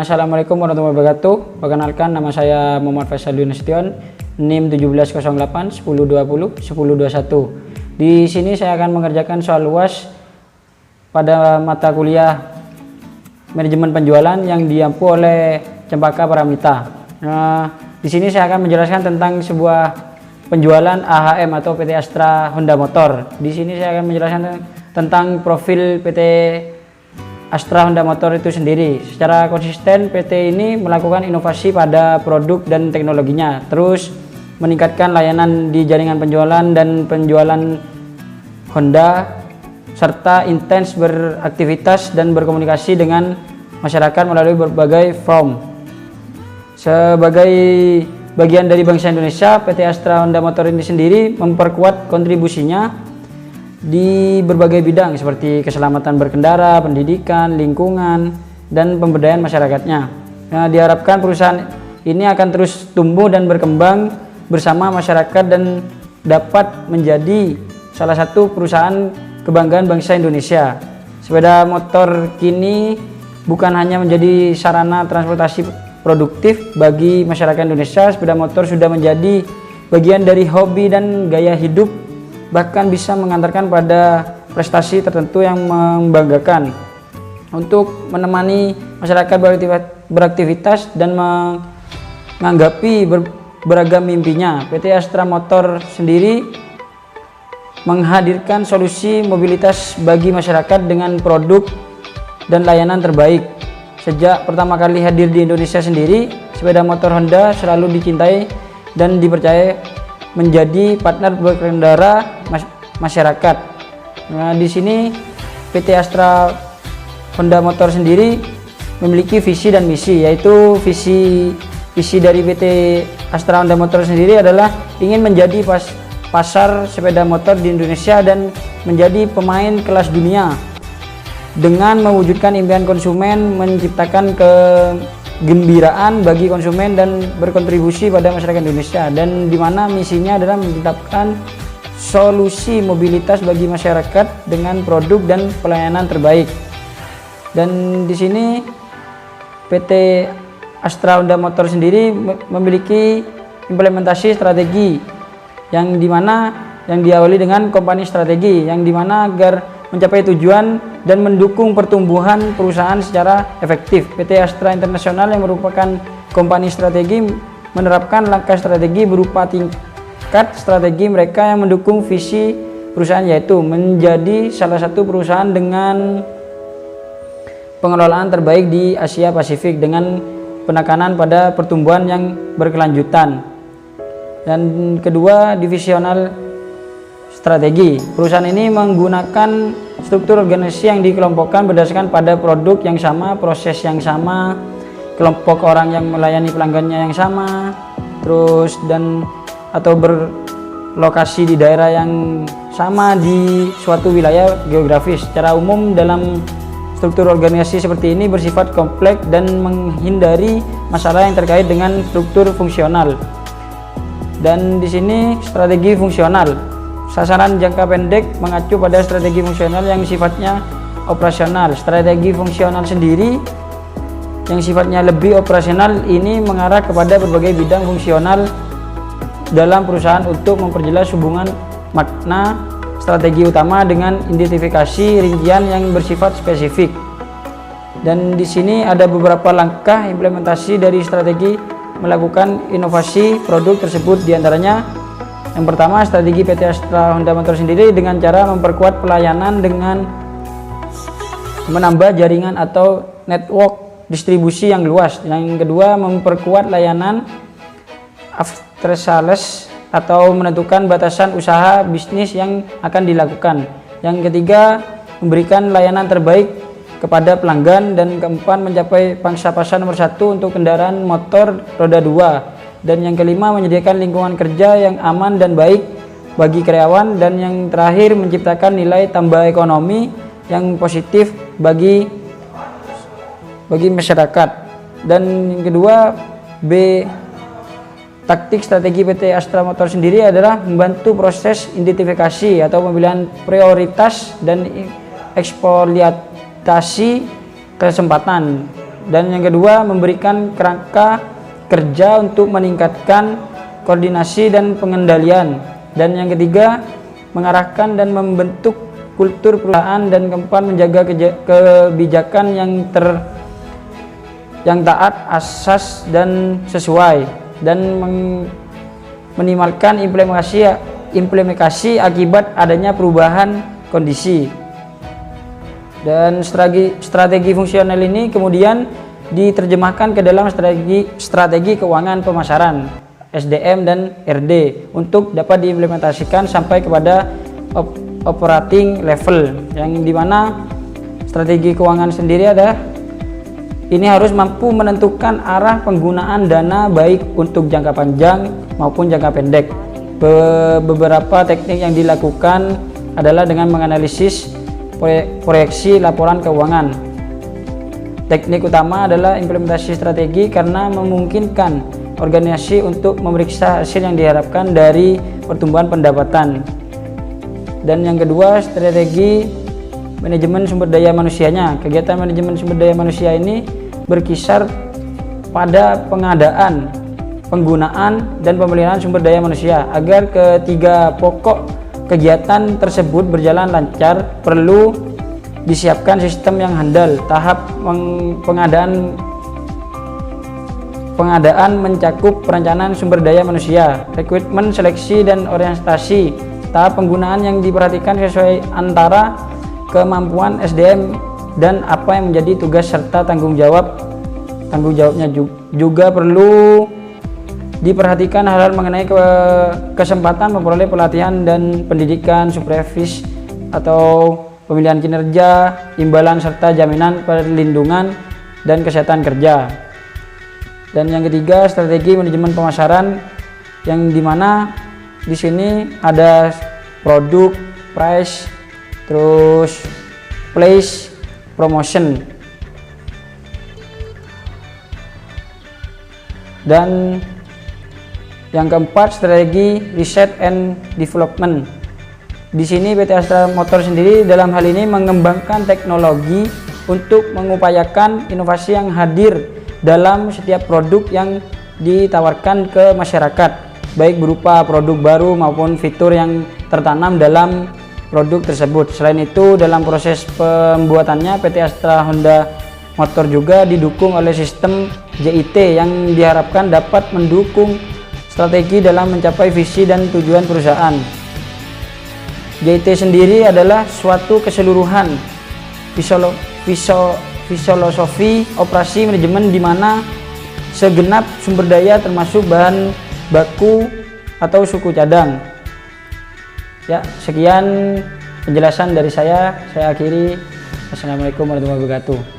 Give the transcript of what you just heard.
Assalamualaikum warahmatullahi wabarakatuh. Perkenalkan, nama saya Muhammad Faisal Nasution, NIM 1708 1020 1021. Di sini saya akan mengerjakan soal UAS pada mata kuliah manajemen penjualan yang diampu oleh Cempaka Paramita. Di sini saya akan menjelaskan tentang sebuah penjualan AHM atau PT Astra Honda Motor. Di sini saya akan menjelaskan tentang profil PT Astra Honda Motor itu sendiri. Secara konsisten PT ini melakukan inovasi pada produk dan teknologinya, terus meningkatkan layanan di jaringan penjualan dan penjualan Honda, serta intens beraktivitas dan berkomunikasi dengan masyarakat melalui berbagai forum. Sebagai bagian dari bangsa Indonesia, PT Astra Honda Motor ini sendiri memperkuat kontribusinya di berbagai bidang seperti keselamatan berkendara, pendidikan, lingkungan, dan pemberdayaan masyarakatnya. Diharapkan perusahaan ini akan terus tumbuh dan berkembang bersama masyarakat dan dapat menjadi salah satu perusahaan kebanggaan bangsa Indonesia. Sepeda motor kini bukan hanya menjadi sarana transportasi produktif bagi masyarakat Indonesia, sepeda motor sudah menjadi bagian dari hobi dan gaya hidup, bahkan bisa mengantarkan pada prestasi tertentu yang membanggakan. Untuk menemani masyarakat beraktivitas dan menganggapi beragam mimpinya, PT Astra Motor sendiri menghadirkan solusi mobilitas bagi masyarakat dengan produk dan layanan terbaik. Sejak pertama kali hadir di Indonesia sendiri, sepeda motor Honda selalu dicintai dan dipercaya menjadi partner berkendara masyarakat. Di sini PT Astra Honda Motor sendiri memiliki visi dan misi, yaitu visi dari PT Astra Honda Motor sendiri adalah ingin menjadi pasar sepeda motor di Indonesia dan menjadi pemain kelas dunia dengan mewujudkan impian konsumen, menciptakan kegembiraan bagi konsumen dan berkontribusi pada masyarakat Indonesia, dan di mana misinya adalah menciptakan solusi mobilitas bagi masyarakat dengan produk dan pelayanan terbaik. Dan di sini PT Astra Honda Motor sendiri memiliki implementasi strategi yang diawali dengan kompani strategi, yang dimana agar mencapai tujuan dan mendukung pertumbuhan perusahaan secara efektif. PT Astra Internasional yang merupakan kompani strategi menerapkan langkah strategi berupa tingkat strategi mereka yang mendukung visi perusahaan, yaitu menjadi salah satu perusahaan dengan pengelolaan terbaik di Asia Pasifik dengan penekanan pada pertumbuhan yang berkelanjutan. Dan kedua, divisional strategi. Perusahaan ini menggunakan struktur organisasi yang dikelompokkan berdasarkan pada produk yang sama, proses yang sama, kelompok orang yang melayani pelanggannya yang sama, terus atau berlokasi di daerah yang sama di suatu wilayah geografis. Secara umum dalam struktur organisasi seperti ini bersifat kompleks dan menghindari masalah yang terkait dengan struktur fungsional. Dan di sini strategi fungsional, sasaran jangka pendek mengacu pada strategi fungsional yang sifatnya operasional. Strategi fungsional sendiri yang sifatnya lebih operasional ini mengarah kepada berbagai bidang fungsional dalam perusahaan untuk memperjelas hubungan makna strategi utama dengan identifikasi rincian yang bersifat spesifik. Dan di sini ada beberapa langkah implementasi dari strategi melakukan inovasi produk tersebut, diantaranya yang pertama, strategi PT Astra Honda Motor sendiri dengan cara memperkuat pelayanan dengan menambah jaringan atau network distribusi yang luas. Yang kedua, memperkuat layanan after sales atau menentukan batasan usaha bisnis yang akan dilakukan. Yang ketiga, memberikan layanan terbaik kepada pelanggan, dan keempat, mencapai pangsa pasar nomor 1 untuk kendaraan motor roda 2, dan yang kelima, menyediakan lingkungan kerja yang aman dan baik bagi karyawan, dan yang terakhir, menciptakan nilai tambah ekonomi yang positif bagi masyarakat. Dan yang kedua, B, taktik strategi PT Astra Motor sendiri adalah membantu proses identifikasi atau pemilihan prioritas dan eksploitasi kesempatan Dan yang kedua, memberikan kerangka kerja untuk meningkatkan koordinasi dan pengendalian. Dan yang ketiga, mengarahkan dan membentuk kultur perusahaan. Dan keempat, menjaga kebijakan yang taat asas dan sesuai, dan minimalkan implementasi akibat adanya perubahan kondisi. Dan strategi fungsional ini kemudian diterjemahkan ke dalam strategi keuangan pemasaran SDM dan RD untuk dapat diimplementasikan sampai kepada operating level, yang dimana strategi keuangan sendiri ini harus mampu menentukan arah penggunaan dana baik untuk jangka panjang maupun jangka pendek. Beberapa teknik yang dilakukan adalah dengan menganalisis proyeksi laporan keuangan. Teknik utama adalah implementasi strategi karena memungkinkan organisasi untuk memeriksa hasil yang diharapkan dari pertumbuhan pendapatan. Dan yang kedua, strategi manajemen sumber daya manusianya. Kegiatan manajemen sumber daya manusia ini berkisar pada pengadaan, penggunaan, dan pemeliharaan sumber daya manusia. Agar ketiga pokok kegiatan tersebut berjalan lancar, perlu disiapkan sistem yang handal. Tahap pengadaan mencakup perencanaan sumber daya manusia, rekrutmen, seleksi, dan orientasi. Tahap penggunaan yang diperhatikan sesuai antara kemampuan SDM dan apa yang menjadi tugas serta tanggung jawabnya. Juga perlu diperhatikan hal-hal mengenai kesempatan memperoleh pelatihan dan pendidikan, supervisi atau pemilihan kinerja, imbalan, serta jaminan perlindungan dan kesehatan kerja. Dan yang ketiga, strategi manajemen pemasaran, yang dimana di sini ada produk, price, terus place, promotion. Dan yang keempat, strategi research and development. Di sini PT Astra Motor sendiri dalam hal ini mengembangkan teknologi untuk mengupayakan inovasi yang hadir dalam setiap produk yang ditawarkan ke masyarakat, baik berupa produk baru maupun fitur yang tertanam dalam produk tersebut. Selain itu, dalam proses pembuatannya PT Astra Honda Motor juga didukung oleh sistem JIT yang diharapkan dapat mendukung strategi dalam mencapai visi dan tujuan perusahaan. JIT sendiri adalah suatu keseluruhan filosofi operasi manajemen di mana segenap sumber daya termasuk bahan baku atau suku cadang. Ya, sekian penjelasan dari saya akhiri. Assalamualaikum warahmatullahi wabarakatuh.